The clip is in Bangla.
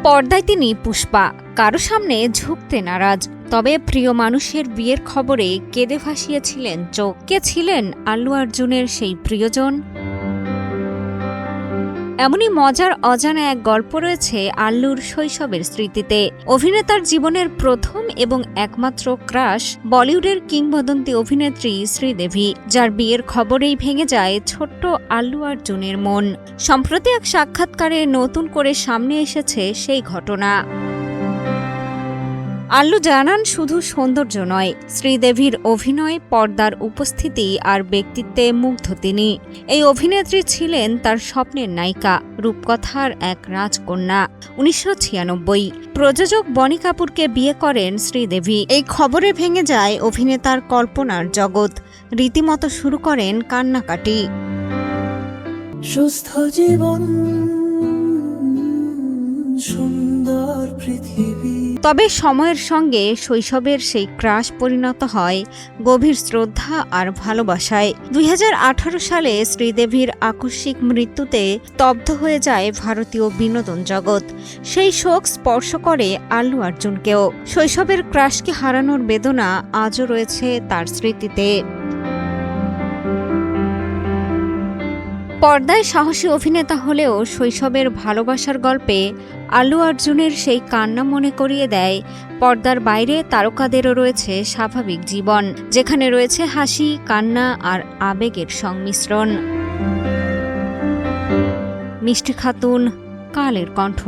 পর্দায় তিনি পুষ্পা, কারো সামনে ঝুঁকতে নারাজ। তবে প্রিয় মানুষের বিয়ের খবরে কেঁদে ভাসিয়েছিলেন চোখ। কে ছিলেন আল্লু অর্জুনের সেই প্রিয়জন? এমনই মজার অজানা এক গল্প রয়েছে আল্লুর শৈশবের স্মৃতিতে। অভিনেতার জীবনের প্রথম এবং একমাত্র ক্রাশ বলিউডের কিংবদন্তি অভিনেত্রী শ্রীদেবী, যার বিয়ের খবরেই ভেঙে যায় ছোট্ট আল্লু অর্জুনের মন। সম্প্রতি এক সাক্ষাৎকারে নতুন করে সামনে এসেছে সেই ঘটনা। আল্লু জানান, শুধু সৌন্দর্য নয়, শ্রীদেবীর অভিনয়, পর্দার উপস্থিতি আর ব্যক্তিত্বে মুগ্ধ তিনি। এই অভিনেত্রী ছিলেন তার স্বপ্নের নায়িকা, রূপকথার এক রাজকন্যা। 1996 প্রযোজক বনি কাপুরকে বিয়ে করেন শ্রীদেবী। এই খবরে ভেঙে যায় অভিনেতার কল্পনার জগৎ। রীতিমতো শুরু করেন কান্নাকাটি। সুস্থ জীবন, সুন্দর পৃথিবী। তবে সময়ের সঙ্গে শৈশবের সেই ক্রাশ পরিণত হয় গভীর শ্রদ্ধা আর ভালোবাসায়। 2018 সালে শ্রীদেবীর আকস্মিক মৃত্যুতে স্তব্ধ হয়ে যায় ভারতীয় বিনোদন জগৎ। সেই শোক স্পর্শ করে আল্লু অর্জুনকেও। শৈশবের ক্রাশকে হারানোর বেদনা আজও রয়েছে তার স্মৃতিতে। পর্দায় সাহসী অভিনেতা হলেও শৈশবের ভালোবাসার গল্পে আল্লু অর্জুনের সেই কান্না মনে করিয়ে দেয় পর্দার বাইরে তারকাদেরও রয়েছে স্বাভাবিক জীবন, যেখানে রয়েছে হাসি, কান্না আর আবেগের সংমিশ্রণ। মিষ্টি খাতুন, কালের কণ্ঠ।